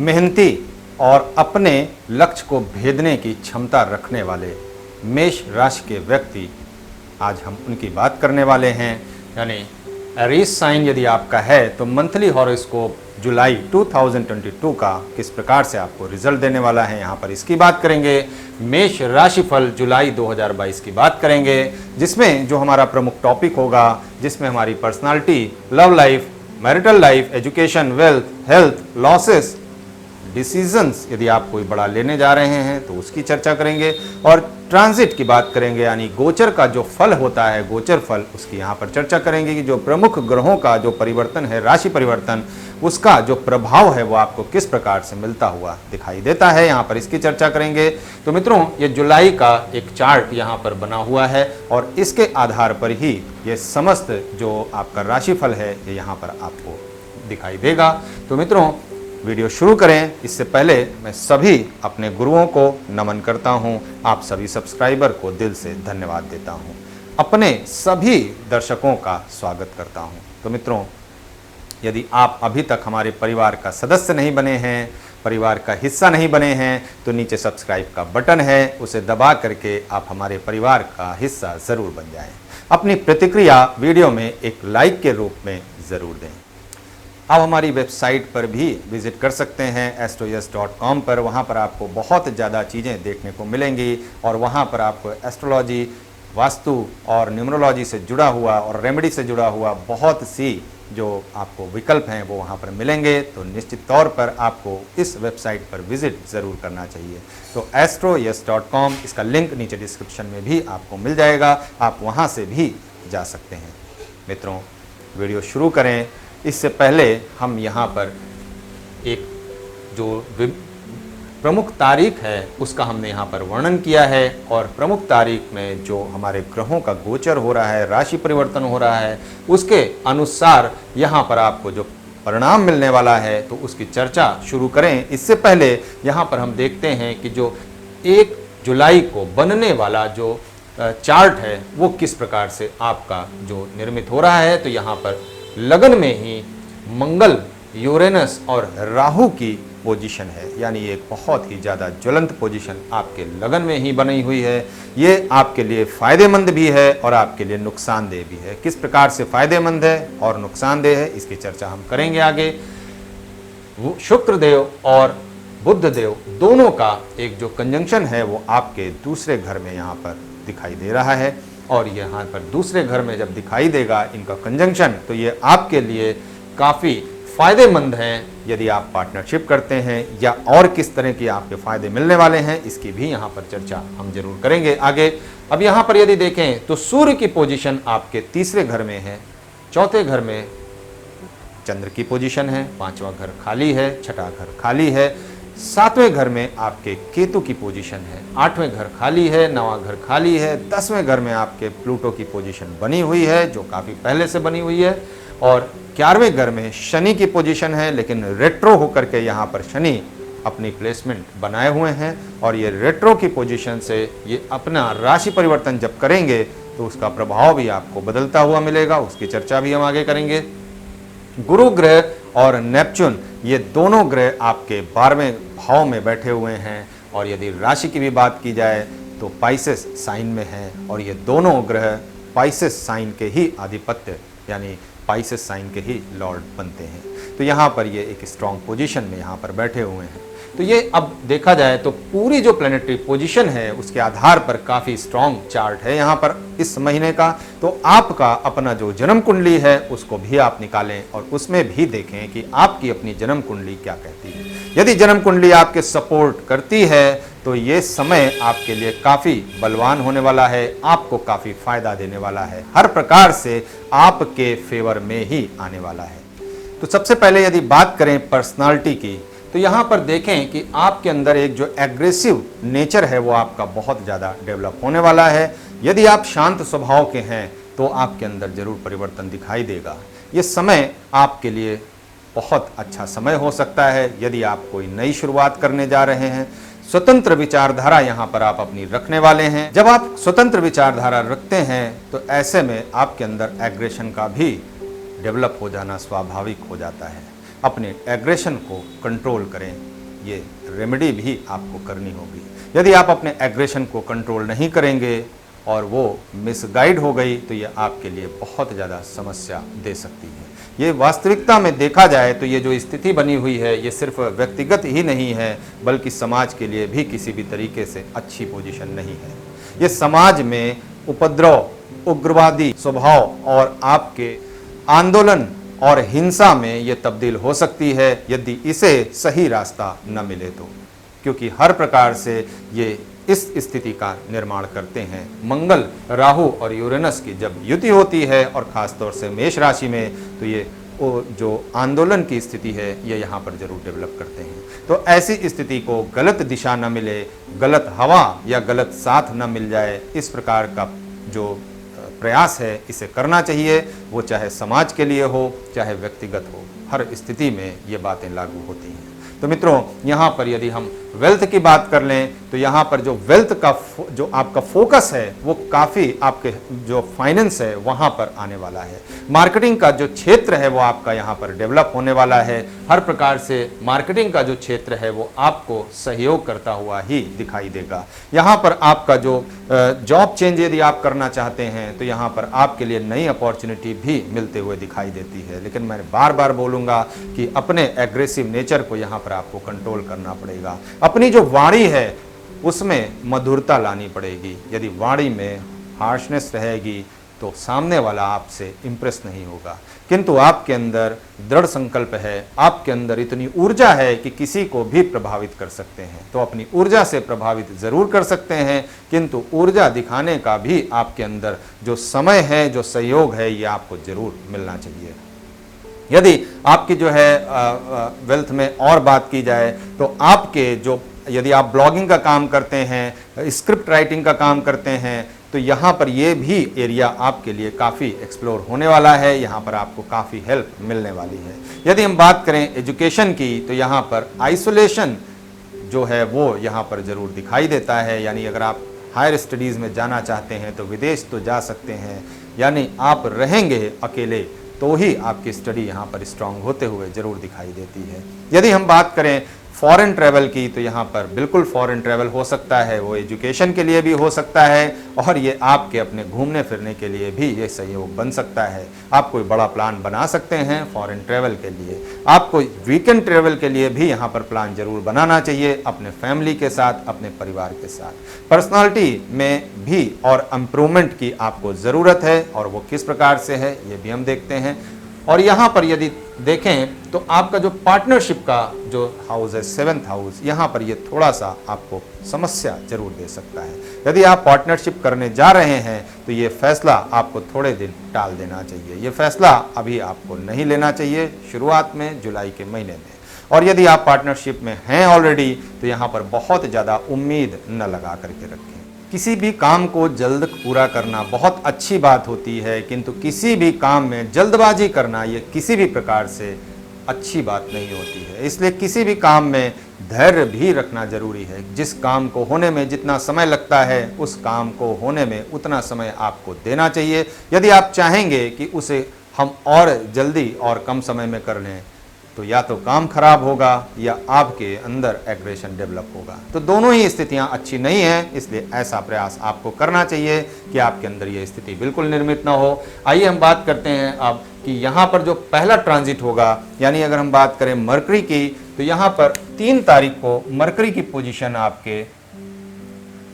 मेहनती और अपने लक्ष्य को भेदने की क्षमता रखने वाले मेष राशि के व्यक्ति, आज हम उनकी बात करने वाले हैं। यानी एरीज साइन यदि आपका है तो मंथली हॉरोस्कोप जुलाई 2022 का किस प्रकार से आपको रिजल्ट देने वाला है, यहाँ पर इसकी बात करेंगे। मेष राशिफल जुलाई 2022 की बात करेंगे, जिसमें जो हमारा प्रमुख टॉपिक होगा, जिसमें हमारी personality, love life, marital life, education, wealth, health, losses, decisions, यदि आप कोई बड़ा लेने जा रहे हैं तो उसकी चर्चा करेंगे। और ट्रांजिट की बात करेंगे, यानी गोचर का जो फल होता है, गोचर फल, उसकी यहाँ पर चर्चा करेंगे कि जो प्रमुख ग्रहों का जो परिवर्तन है, राशि परिवर्तन, उसका जो प्रभाव है वो आपको किस प्रकार से मिलता हुआ दिखाई देता है, यहाँ पर इसकी चर्चा करेंगे। तो मित्रों, ये जुलाई का एक चार्ट यहाँ पर बना हुआ है और इसके आधार पर ही ये समस्त जो आपका राशिफल है ये यहाँ पर आपको दिखाई देगा। तो मित्रों, वीडियो शुरू करें इससे पहले मैं सभी अपने गुरुओं को नमन करता हूं, आप सभी सब्सक्राइबर को दिल से धन्यवाद देता हूं, अपने सभी दर्शकों का स्वागत करता हूं। तो मित्रों, यदि आप अभी तक हमारे परिवार का सदस्य नहीं बने हैं, परिवार का हिस्सा नहीं बने हैं, तो नीचे सब्सक्राइब का बटन है, उसे दबा करके आप हमारे परिवार का हिस्सा ज़रूर बन जाएं। अपनी प्रतिक्रिया वीडियो में एक लाइक के रूप में ज़रूर दें। आप हमारी वेबसाइट पर भी विजिट कर सकते हैं astroyes.com पर, वहाँ पर आपको बहुत ज़्यादा चीज़ें देखने को मिलेंगी और वहाँ पर आपको एस्ट्रोलॉजी, वास्तु और न्यूमरोलॉजी से जुड़ा हुआ और रेमेडी से जुड़ा हुआ बहुत सी जो आपको विकल्प हैं वो वहाँ पर मिलेंगे। तो निश्चित तौर पर आपको इस वेबसाइट पर विजिट ज़रूर करना चाहिए। तो astroyes.com, इसका लिंक नीचे डिस्क्रिप्शन में भी आपको मिल जाएगा, आप वहाँ से भी जा सकते हैं। मित्रों, वीडियो शुरू करें इससे पहले हम यहाँ पर एक जो प्रमुख तारीख है उसका हमने यहाँ पर वर्णन किया है और प्रमुख तारीख में जो हमारे ग्रहों का गोचर हो रहा है, राशि परिवर्तन हो रहा है, उसके अनुसार यहाँ पर आपको जो परिणाम मिलने वाला है तो उसकी चर्चा शुरू करें। इससे पहले यहाँ पर हम देखते हैं कि जो 1 जुलाई को बनने वाला जो चार्ट है वो किस प्रकार से आपका जो निर्मित हो रहा है। तो यहाँ पर लगन में ही मंगल, यूरेनस और राहु की पोजीशन है, यानी एक बहुत ही ज़्यादा ज्वलंत पोजीशन आपके लगन में ही बनी हुई है। ये आपके लिए फ़ायदेमंद भी है और आपके लिए नुकसानदेह भी है। किस प्रकार से फ़ायदेमंद है और नुकसानदेह है, इसकी चर्चा हम करेंगे आगे। शुक्र देव और बुध देव दोनों का एक जो कंजंक्शन है वो आपके दूसरे घर में यहाँ पर दिखाई दे रहा है और यहाँ पर दूसरे घर में जब दिखाई देगा इनका कंजंक्शन, तो ये आपके लिए काफ़ी फ़ायदेमंद हैं यदि आप पार्टनरशिप करते हैं, या और किस तरह की आपके फ़ायदे मिलने वाले हैं इसकी भी यहाँ पर चर्चा हम जरूर करेंगे आगे। अब यहाँ पर यदि देखें तो सूर्य की पोजीशन आपके तीसरे घर में है, चौथे घर में चंद्र की पोजीशन है, 5वां घर खाली है, 6ठा घर खाली है, 7वें घर में आपके केतु की पोजीशन है, 8वें घर खाली है, 9वां घर खाली है, 10वें घर में आपके प्लूटो की पोजीशन बनी हुई है जो काफ़ी पहले से बनी हुई है, और 11वें घर में शनि की पोजीशन है, लेकिन रेट्रो होकर के यहाँ पर शनि अपनी प्लेसमेंट बनाए हुए हैं और ये रेट्रो की पोजीशन से ये अपना राशि परिवर्तन जब करेंगे तो उसका प्रभाव भी आपको बदलता हुआ मिलेगा, उसकी चर्चा भी हम आगे करेंगे। गुरु ग्रह और नेपच्यून ये दोनों ग्रह आपके 12वें भाव में बैठे हुए हैं और यदि राशि की भी बात की जाए तो पाइसेस साइन में है और ये दोनों ग्रह पाइसेस साइन के ही आधिपत्य यानी पाइसेस साइन के ही लॉर्ड बनते हैं। तो यहाँ पर ये एक स्ट्रॉन्ग पोजीशन में यहाँ पर बैठे हुए हैं। तो ये अब देखा जाए तो पूरी जो प्लैनेटरी पोजीशन है उसके आधार पर काफ़ी स्ट्रॉन्ग चार्ट है यहाँ पर इस महीने का। तो आपका अपना जो जन्म कुंडली है उसको भी आप निकालें और उसमें भी देखें कि आपकी अपनी जन्म कुंडली क्या कहती है। यदि जन्म कुंडली आपके सपोर्ट करती है तो ये समय आपके लिए काफ़ी बलवान होने वाला है, आपको काफ़ी फायदा देने वाला है, हर प्रकार से आपके फेवर में ही आने वाला है। तो सबसे पहले यदि बात करें पर्सनालिटी की, तो यहाँ पर देखें कि आपके अंदर एक जो एग्रेसिव नेचर है वो आपका बहुत ज़्यादा डेवलप होने वाला है। यदि आप शांत स्वभाव के हैं तो आपके अंदर जरूर परिवर्तन दिखाई देगा। ये समय आपके लिए बहुत अच्छा समय हो सकता है यदि आप कोई नई शुरुआत करने जा रहे हैं। स्वतंत्र विचारधारा यहाँ पर आप अपनी रखने वाले हैं। जब आप स्वतंत्र विचारधारा रखते हैं तो ऐसे में आपके अंदर एग्रेशन का भी डेवलप हो जाना स्वाभाविक हो जाता है। अपने एग्रेशन को कंट्रोल करें, ये रेमेडी भी आपको करनी होगी। यदि आप अपने एग्रेशन को कंट्रोल नहीं करेंगे और वो मिसगाइड हो गई तो ये आपके लिए बहुत ज़्यादा समस्या दे सकती है। ये वास्तविकता में देखा जाए तो ये जो स्थिति बनी हुई है ये सिर्फ व्यक्तिगत ही नहीं है, बल्कि समाज के लिए भी किसी भी तरीके से अच्छी पोजीशन नहीं है। ये समाज में उपद्रव, उग्रवादी स्वभाव और आपके आंदोलन और हिंसा में ये तब्दील हो सकती है यदि इसे सही रास्ता न मिले तो, क्योंकि हर प्रकार से ये इस स्थिति का निर्माण करते हैं। मंगल, राहु और यूरेनस की जब युति होती है और ख़ास तौर से मेष राशि में, तो ये जो आंदोलन की स्थिति है ये यहाँ पर जरूर डेवलप करते हैं। तो ऐसी स्थिति को गलत दिशा न मिले, गलत हवा या गलत साथ न मिल जाए, इस प्रकार का जो प्रयास है इसे करना चाहिए। वो चाहे समाज के लिए हो चाहे व्यक्तिगत हो, हर स्थिति में ये बातें लागू होती हैं। तो मित्रों, यहाँ पर यदि हम वेल्थ की बात कर लें तो यहाँ पर जो वेल्थ का जो आपका फोकस है वो काफ़ी आपके जो फाइनेंस है वहाँ पर आने वाला है। मार्केटिंग का जो क्षेत्र है वो आपका यहाँ पर डेवलप होने वाला है। हर प्रकार से मार्केटिंग का जो क्षेत्र है वो आपको सहयोग करता हुआ ही दिखाई देगा। यहाँ पर आपका जो जॉब चेंज यदि आप करना चाहते हैं तो यहाँ पर आपके लिए नई अपॉर्चुनिटी भी मिलते हुए दिखाई देती है। लेकिन मैं बार बार बोलूँगा कि अपने एग्रेसिव नेचर को यहाँ पर आपको कंट्रोल करना पड़ेगा। अपनी जो वाणी है उसमें मधुरता लानी पड़ेगी। यदि वाणी में हार्शनेस रहेगी तो सामने वाला आपसे इम्प्रेस नहीं होगा, किंतु आपके अंदर दृढ़ संकल्प है, आपके अंदर इतनी ऊर्जा है कि किसी को भी प्रभावित कर सकते हैं। तो अपनी ऊर्जा से प्रभावित जरूर कर सकते हैं, किंतु ऊर्जा दिखाने का भी आपके अंदर जो समय है, जो सहयोग है, ये आपको जरूर मिलना चाहिए। यदि आपकी जो है वेल्थ में और बात की जाए तो आपके जो यदि आप ब्लॉगिंग का काम करते हैं, स्क्रिप्ट राइटिंग का काम करते हैं, तो यहाँ पर ये भी एरिया आपके लिए काफ़ी एक्सप्लोर होने वाला है। यहाँ पर आपको काफ़ी हेल्प मिलने वाली है। यदि हम बात करें एजुकेशन की तो यहाँ पर आइसोलेशन जो है वो यहाँ पर ज़रूर दिखाई देता है। यानी अगर आप हायर स्टडीज़ में जाना चाहते हैं तो विदेश तो जा सकते हैं, यानी आप रहेंगे अकेले तो ही आपकी स्टडी यहाँ पर स्ट्रांग होते हुए ज़रूर दिखाई देती है। यदि हम बात करें फॉरेन ट्रैवल की तो यहाँ पर बिल्कुल फॉरेन ट्रैवल हो सकता है, वो एजुकेशन के लिए भी हो सकता है और ये आपके अपने घूमने फिरने के लिए भी ये सहयोग बन सकता है। आप कोई बड़ा प्लान बना सकते हैं फॉरेन ट्रैवल के लिए। आपको वीकेंड ट्रैवल के लिए भी यहाँ पर प्लान जरूर बनाना चाहिए, अपने फैमिली के साथ, अपने परिवार के साथ। पर्सनालिटी में भी और इम्प्रूवमेंट की आपको ज़रूरत है और वो किस प्रकार से है ये भी हम देखते हैं। और यहाँ पर यदि देखें तो आपका जो पार्टनरशिप का जो हाउस है 7th हाउस, यहाँ पर ये थोड़ा सा आपको समस्या जरूर दे सकता है। यदि आप पार्टनरशिप करने जा रहे हैं तो ये फैसला आपको थोड़े दिन टाल देना चाहिए। ये फैसला अभी आपको नहीं लेना चाहिए शुरुआत में, जुलाई के महीने में। और यदि आप पार्टनरशिप में हैं ऑलरेडी तो यहाँ पर बहुत ज़्यादा उम्मीद न लगा करके रखें। किसी भी काम को जल्द पूरा करना बहुत अच्छी बात होती है, किंतु किसी भी काम में जल्दबाजी करना ये किसी भी प्रकार से अच्छी बात नहीं होती है। इसलिए किसी भी काम में धैर्य भी रखना जरूरी है। जिस काम को होने में जितना समय लगता है उस काम को होने में उतना समय आपको देना चाहिए। यदि आप चाहेंगे कि उसे हम और जल्दी और कम समय में कर लें तो या तो काम खराब होगा या आपके अंदर एग्रेशन डेवलप होगा। तो दोनों ही स्थितियां अच्छी नहीं हैं, इसलिए ऐसा प्रयास आपको करना चाहिए कि आपके अंदर ये स्थिति बिल्कुल निर्मित ना हो। आइए हम बात करते हैं अब कि यहाँ पर जो पहला ट्रांजिट होगा, यानी अगर हम बात करें मरकरी की तो यहाँ पर 3 तारीख को मरकरी की पोजीशन आपके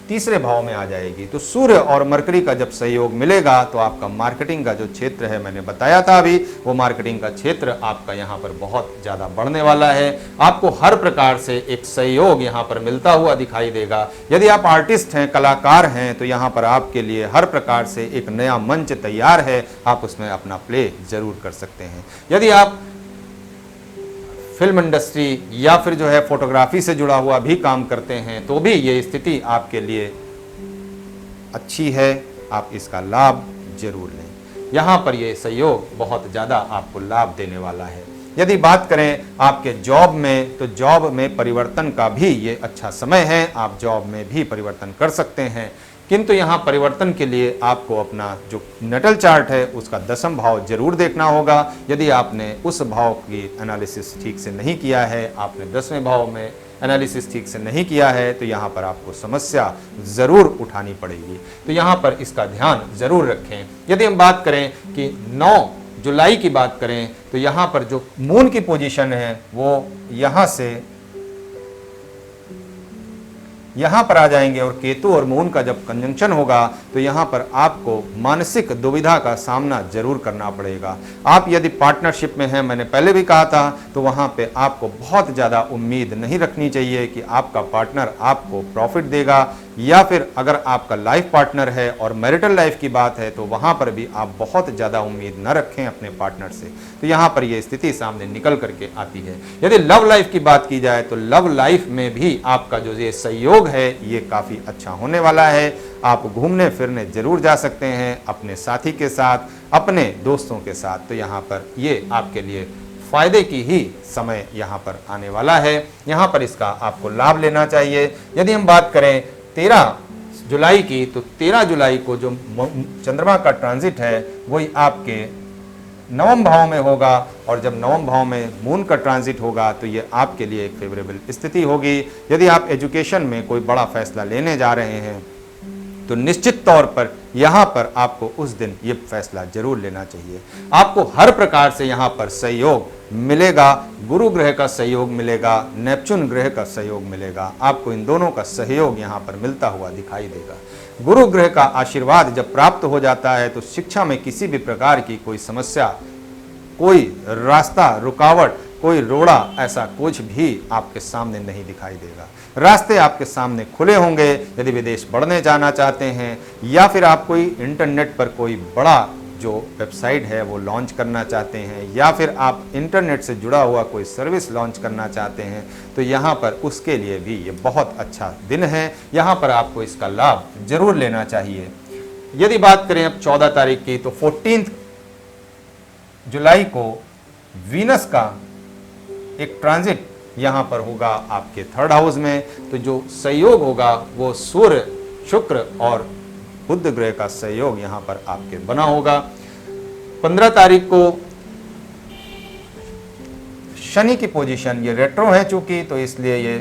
तीसरे भाव में आ जाएगी। तो सूर्य और मरकरी का जब सहयोग मिलेगा तो आपका मार्केटिंग का जो क्षेत्र है, मैंने बताया था अभी, वो मार्केटिंग का क्षेत्र आपका यहाँ पर बहुत ज़्यादा बढ़ने वाला है। आपको हर प्रकार से एक सहयोग यहाँ पर मिलता हुआ दिखाई देगा। यदि आप आर्टिस्ट हैं, कलाकार हैं, तो यहाँ पर आपके लिए हर प्रकार से एक नया मंच तैयार है, आप उसमें अपना प्ले जरूर कर सकते हैं। यदि आप फिल्म इंडस्ट्री या फिर जो है फोटोग्राफी से जुड़ा हुआ भी काम करते हैं तो भी ये स्थिति आपके लिए अच्छी है, आप इसका लाभ जरूर लें। यहाँ पर ये सहयोग बहुत ज़्यादा आपको लाभ देने वाला है। यदि बात करें आपके जॉब में तो जॉब में परिवर्तन का भी ये अच्छा समय है, आप जॉब में भी परिवर्तन कर सकते हैं। किंतु यहाँ परिवर्तन के लिए आपको अपना जो नटल चार्ट है उसका 10वां भाव जरूर देखना होगा। यदि आपने उस भाव की एनालिसिस ठीक से नहीं किया है, आपने 10वें भाव में एनालिसिस ठीक से नहीं किया है तो यहाँ पर आपको समस्या ज़रूर उठानी पड़ेगी। तो यहाँ पर इसका ध्यान ज़रूर रखें। यदि हम बात करें कि 9 जुलाई की बात करें तो यहाँ पर जो मून की पोजीशन है वो यहाँ से यहाँ पर आ जाएंगे और केतु और मून का जब कंजंक्शन होगा तो यहाँ पर आपको मानसिक दुविधा का सामना जरूर करना पड़ेगा। आप यदि पार्टनरशिप में हैं, मैंने पहले भी कहा था, तो वहाँ पे आपको बहुत ज़्यादा उम्मीद नहीं रखनी चाहिए कि आपका पार्टनर आपको प्रॉफिट देगा, या फिर अगर आपका लाइफ पार्टनर है और मैरिटल लाइफ की बात है तो वहाँ पर भी आप बहुत ज़्यादा उम्मीद न रखें अपने पार्टनर से। तो यहाँ पर ये स्थिति सामने निकल करके आती है। यदि लव लाइफ की बात की जाए तो लव लाइफ में भी आपका जो ये सहयोग है ये काफ़ी अच्छा होने वाला है। आप घूमने फिरने जरूर जा सकते हैं अपने साथी के साथ, अपने दोस्तों के साथ। तो यहाँ पर ये आपके लिए फायदे की ही समय यहाँ पर आने वाला है। यहाँ पर इसका आपको लाभ लेना चाहिए। यदि हम बात करें 13 जुलाई की, तो 13 जुलाई को जो चंद्रमा का ट्रांजिट है वही आपके नवम भाव में होगा, और जब नवम भाव में मून का ट्रांजिट होगा तो ये आपके लिए एक फेवरेबल स्थिति होगी। यदि आप एजुकेशन में कोई बड़ा फैसला लेने जा रहे हैं तो निश्चित तौर पर यहाँ पर आपको उस दिन ये फैसला जरूर लेना चाहिए। आपको हर प्रकार से यहाँ पर सहयोग मिलेगा। गुरु ग्रह का सहयोग मिलेगा, नेपच्यून ग्रह का सहयोग मिलेगा। आपको इन दोनों का सहयोग यहाँ पर मिलता हुआ दिखाई देगा। गुरु ग्रह का आशीर्वाद जब प्राप्त हो जाता है तो शिक्षा में किसी भी प्रकार की कोई समस्या, कोई रास्ता, रुकावट, कोई रोड़ा, ऐसा कुछ भी आपके सामने नहीं दिखाई देगा। रास्ते आपके सामने खुले होंगे। यदि विदेश बढ़ने जाना चाहते हैं, या फिर आप कोई इंटरनेट पर कोई बड़ा जो वेबसाइट है वो लॉन्च करना चाहते हैं, या फिर आप इंटरनेट से जुड़ा हुआ कोई सर्विस लॉन्च करना चाहते हैं, तो यहाँ पर उसके लिए भी ये बहुत अच्छा दिन है। यहाँ पर आपको इसका लाभ जरूर लेना चाहिए। यदि बात करें अब 14 तारीख की, तो 14 जुलाई को वीनस का एक ट्रांजिट यहाँ पर होगा आपके 3rd हाउस में। तो जो सहयोग होगा वो सूर्य, शुक्र और बुध ग्रह का सहयोग यहाँ पर आपके बना होगा। 15 तारीख को शनि की पोजीशन, ये रेट्रो है चूंकि, तो इसलिए ये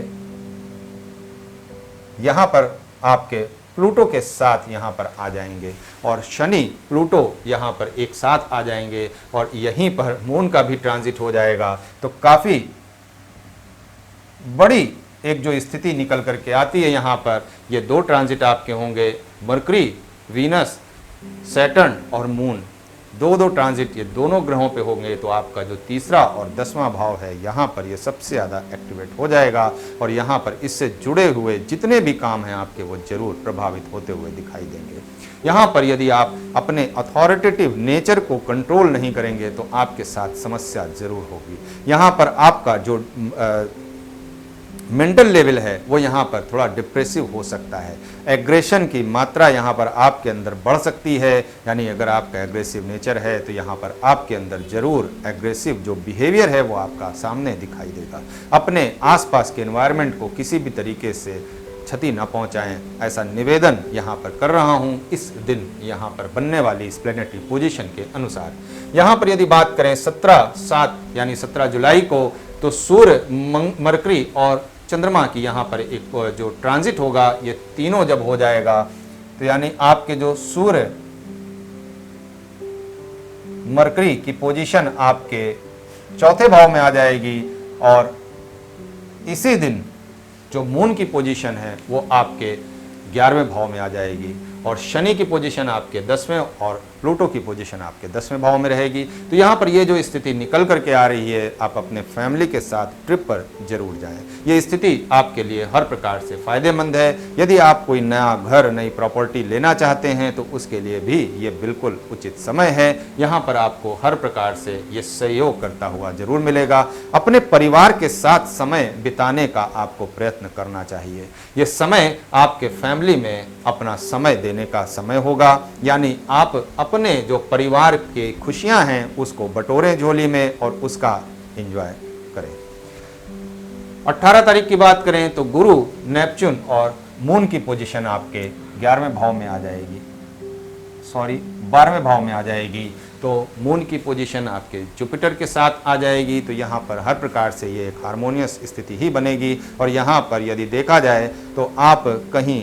यहाँ पर आपके प्लूटो के साथ यहाँ पर आ जाएंगे, और शनि प्लूटो यहाँ पर एक साथ आ जाएंगे, और यहीं पर मून का भी ट्रांजिट हो जाएगा। तो काफ़ी बड़ी एक जो स्थिति निकल करके आती है यहाँ पर, ये 2 ट्रांजिट आपके होंगे, मरकरी, वीनस, सैटर्न और मून, 2 ट्रांजिट ये दोनों ग्रहों पे होंगे। तो आपका जो 3रा और 10वां भाव है यहाँ पर ये सबसे ज़्यादा एक्टिवेट हो जाएगा, और यहाँ पर इससे जुड़े हुए जितने भी काम हैं आपके वो जरूर प्रभावित होते हुए दिखाई देंगे। यहाँ पर यदि आप अपने अथॉरिटेटिव नेचर को कंट्रोल नहीं करेंगे तो आपके साथ समस्या जरूर होगी। यहाँ पर आपका जो मेंटल लेवल है वो यहाँ पर थोड़ा डिप्रेसिव हो सकता है। एग्रेशन की मात्रा यहाँ पर आपके अंदर बढ़ सकती है। यानी अगर आपका एग्रेसिव नेचर है तो यहाँ पर आपके अंदर जरूर एग्रेसिव जो बिहेवियर है वो आपका सामने दिखाई देगा। अपने आसपास के एनवायरनमेंट को किसी भी तरीके से क्षति न पहुंचाएं, ऐसा निवेदन यहाँ पर कर रहा हूँ इस दिन यहाँ पर बनने वाली इस प्लेनेटरी पोजीशन के अनुसार। यहाँ पर यदि बात करें 17/7 यानी 17 जुलाई को, तो सूर्य, मरकरी और चंद्रमा की यहाँ पर एक जो ट्रांजिट होगा, ये तीनों जब हो जाएगा तो यानी आपके जो सूर्य, मरकरी की पोजीशन आपके 4थे भाव में आ जाएगी, और इसी दिन जो मून की पोजीशन है वो आपके 11वें भाव में आ जाएगी, और शनि की पोजीशन आपके 10वें और प्लूटो की पोजीशन आपके 10वें भाव में रहेगी। तो यहाँ पर ये जो स्थिति निकल करके आ रही है, आप अपने फैमिली के साथ ट्रिप पर जरूर जाएं। ये स्थिति आपके लिए हर प्रकार से फायदेमंद है। यदि आप कोई नया घर, नई प्रॉपर्टी लेना चाहते हैं तो उसके लिए भी ये बिल्कुल उचित समय है। यहाँ पर आपको हर प्रकार से ये सहयोग करता हुआ जरूर मिलेगा। अपने परिवार के साथ समय बिताने का आपको प्रयत्न करना चाहिए। ये समय आपके फैमिली में अपना समय देने का समय होगा, यानी आप अपने जो परिवार की खुशियां हैं उसको बटोरें झोली में और उसका एंजॉय करें। 18 तारीख की बात करें तो गुरु, नेपच्यून और मून की पोजीशन आपके 11वें भाव में आ जाएगी। 12वें भाव में आ जाएगी, तो मून की पोजीशन आपके जुपिटर के साथ आ जाएगी। तो यहाँ पर हर प्रकार से ये एक हार्मोनियस स्थिति ही बनेगी। और यहाँ पर यदि देखा जाए तो आप कहीं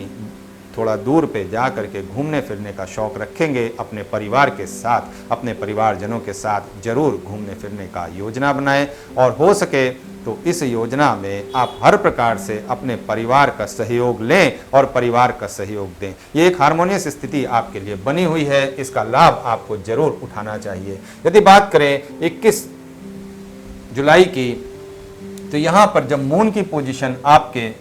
थोड़ा दूर पे जा करके घूमने फिरने का शौक़ रखेंगे, अपने परिवार के साथ, अपने परिवारजनों के साथ जरूर घूमने फिरने का योजना बनाएं। और हो सके तो इस योजना में आप हर प्रकार से अपने परिवार का सहयोग लें और परिवार का सहयोग दें। ये एक हार्मोनियस स्थिति आपके लिए बनी हुई है, इसका लाभ आपको जरूर उठाना चाहिए। यदि बात करें 21 जुलाई की, तो यहाँ पर जब मून की पोजीशन आपके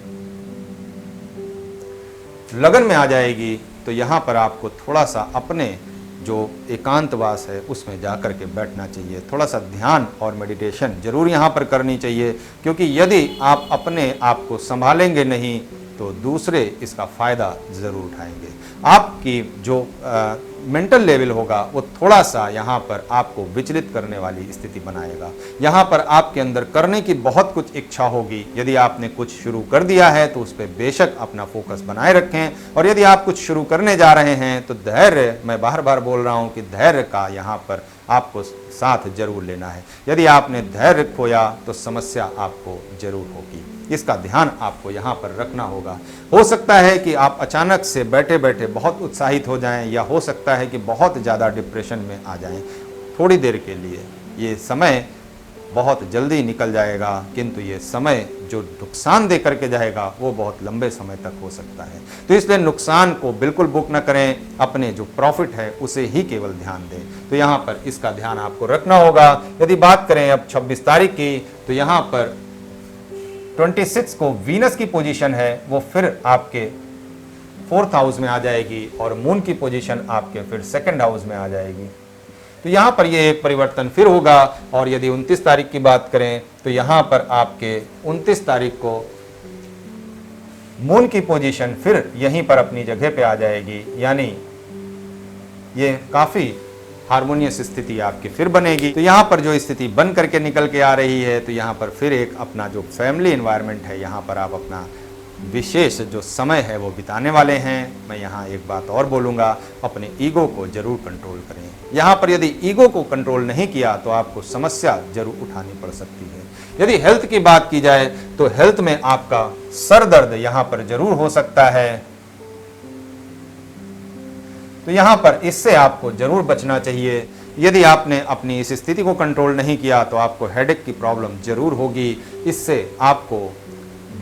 लगन में आ जाएगी, तो यहाँ पर आपको थोड़ा सा अपने जो एकांतवास है उसमें जा कर के बैठना चाहिए। थोड़ा सा ध्यान और मेडिटेशन जरूर यहाँ पर करनी चाहिए, क्योंकि यदि आप अपने आप को संभालेंगे नहीं तो दूसरे इसका फ़ायदा ज़रूर उठाएंगे। आपकी जो मेंटल लेवल होगा वो थोड़ा सा यहाँ पर आपको विचलित करने वाली स्थिति बनाएगा। यहाँ पर आपके अंदर करने की बहुत कुछ इच्छा होगी। यदि आपने कुछ शुरू कर दिया है तो उस पर बेशक अपना फोकस बनाए रखें, और यदि आप कुछ शुरू करने जा रहे हैं तो धैर्य, मैं बार बार बोल रहा हूँ कि धैर्य का यहाँ पर आपको साथ जरूर लेना है। यदि आपने धैर्य खोया तो समस्या आपको जरूर होगी, इसका ध्यान आपको यहाँ पर रखना होगा। हो सकता है कि आप अचानक से बैठे बैठे बहुत उत्साहित हो जाएं, या हो सकता है कि बहुत ज़्यादा डिप्रेशन में आ जाएं थोड़ी देर के लिए। ये समय बहुत जल्दी निकल जाएगा, किंतु ये समय जो नुकसान दे करके जाएगा वो बहुत लंबे समय तक हो सकता है। तो इसलिए नुकसान को बिल्कुल बुक न करें, अपने जो प्रॉफिट है उसे ही केवल ध्यान दें। तो यहाँ पर इसका ध्यान आपको रखना होगा। यदि बात करें अब 26 तारीख की, तो यहाँ पर 26 को वीनस की पोजीशन है वो फिर आपके 4th हाउस में आ जाएगी, और मून की पोजीशन आपके फिर 2nd हाउस में आ जाएगी। तो यहाँ पर ये एक परिवर्तन फिर होगा। और यदि 29 तारीख की बात करें तो यहाँ पर आपके 29 तारीख को मून की पोजीशन फिर यहीं पर अपनी जगह पे आ जाएगी, यानी ये काफ़ी हार्मोनियस स्थिति आपकी फिर बनेगी। तो यहाँ पर जो स्थिति बन करके निकल के आ रही है, तो यहाँ पर फिर एक अपना जो फैमिली एनवायरनमेंट है, यहाँ पर आप अपना विशेष जो समय है वो बिताने वाले हैं। मैं यहाँ एक बात और बोलूँगा, अपने ईगो को जरूर कंट्रोल करें। यहाँ पर यदि ईगो को कंट्रोल नहीं किया तो आपको समस्या जरूर उठानी पड़ सकती है। यदि हेल्थ की बात की जाए तो हेल्थ में आपका सर दर्द यहाँ पर जरूर हो सकता है, तो यहाँ पर इससे आपको जरूर बचना चाहिए। यदि आपने अपनी इस स्थिति को कंट्रोल नहीं किया तो आपको हेडेक की प्रॉब्लम जरूर होगी। इससे आपको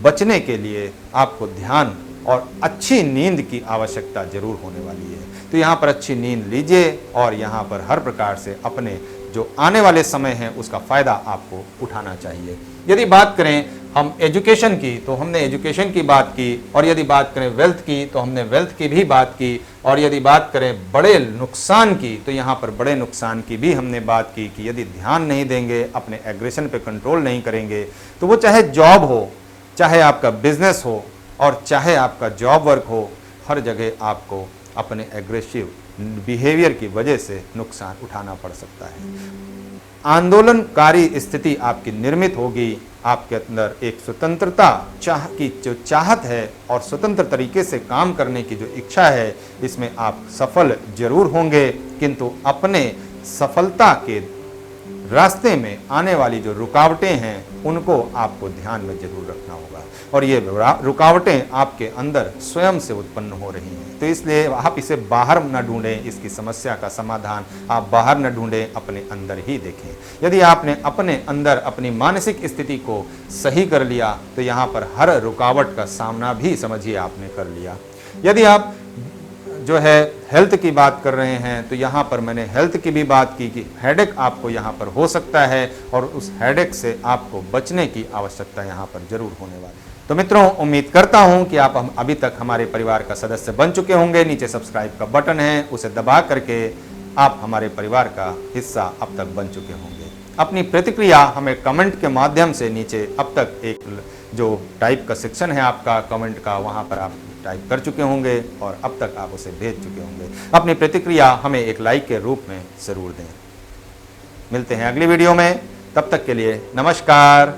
बचने के लिए आपको ध्यान और अच्छी नींद की आवश्यकता जरूर होने वाली है। तो यहाँ पर अच्छी नींद लीजिए, और यहाँ पर हर प्रकार से अपने जो आने वाले समय है उसका फ़ायदा आपको उठाना चाहिए। यदि बात करें हम एजुकेशन की, तो हमने एजुकेशन की बात की, और यदि बात करें वेल्थ की तो हमने वेल्थ की भी बात की, और यदि बात करें बड़े नुकसान की तो यहाँ पर बड़े नुकसान की भी हमने बात की कि यदि ध्यान नहीं देंगे, अपने एग्रेशन पे कंट्रोल नहीं करेंगे, तो वो चाहे जॉब हो, चाहे आपका बिजनेस हो, और चाहे आपका जॉब वर्क हो, हर जगह आपको अपने एग्रेसिव बिहेवियर की वजह से नुकसान उठाना पड़ सकता है। आंदोलनकारी स्थिति आपकी निर्मित होगी। आपके अंदर एक स्वतंत्रता की जो चाहत है और स्वतंत्र तरीके से काम करने की जो इच्छा है, इसमें आप सफल जरूर होंगे, किंतु अपने सफलता के रास्ते में आने वाली जो रुकावटें हैं उनको आपको ध्यान में जरूर रखना होगा। और ये रुकावटें आपके अंदर स्वयं से उत्पन्न हो रही हैं, तो इसलिए आप इसे बाहर न ढूंढें। इसकी समस्या का समाधान आप बाहर न ढूंढें, अपने अंदर ही देखें। यदि आपने अपने अंदर अपनी मानसिक स्थिति को सही कर लिया तो यहाँ पर हर रुकावट का सामना भी समझिए आपने कर लिया। यदि आप जो है हेल्थ की बात कर रहे हैं तो यहाँ पर मैंने हेल्थ की भी बात की कि हेडेक आपको यहाँ पर हो सकता है, और उस हेडेक से आपको बचने की आवश्यकता यहाँ पर जरूर होने वाली है। तो मित्रों, उम्मीद करता हूँ कि आप अभी तक हमारे परिवार का सदस्य बन चुके होंगे। नीचे सब्सक्राइब का बटन है, उसे दबा करके आप हमारे परिवार का हिस्सा अब तक बन चुके होंगे। अपनी प्रतिक्रिया हमें कमेंट के माध्यम से नीचे अब तक एक जो टाइप का सेक्शन है आपका कमेंट का, वहाँ पर आप टाइप कर चुके होंगे और अब तक आप उसे भेज चुके होंगे। अपनी प्रतिक्रिया हमें एक लाइक के रूप में ज़रूर दें। मिलते हैं अगली वीडियो में, तब तक के लिए नमस्कार।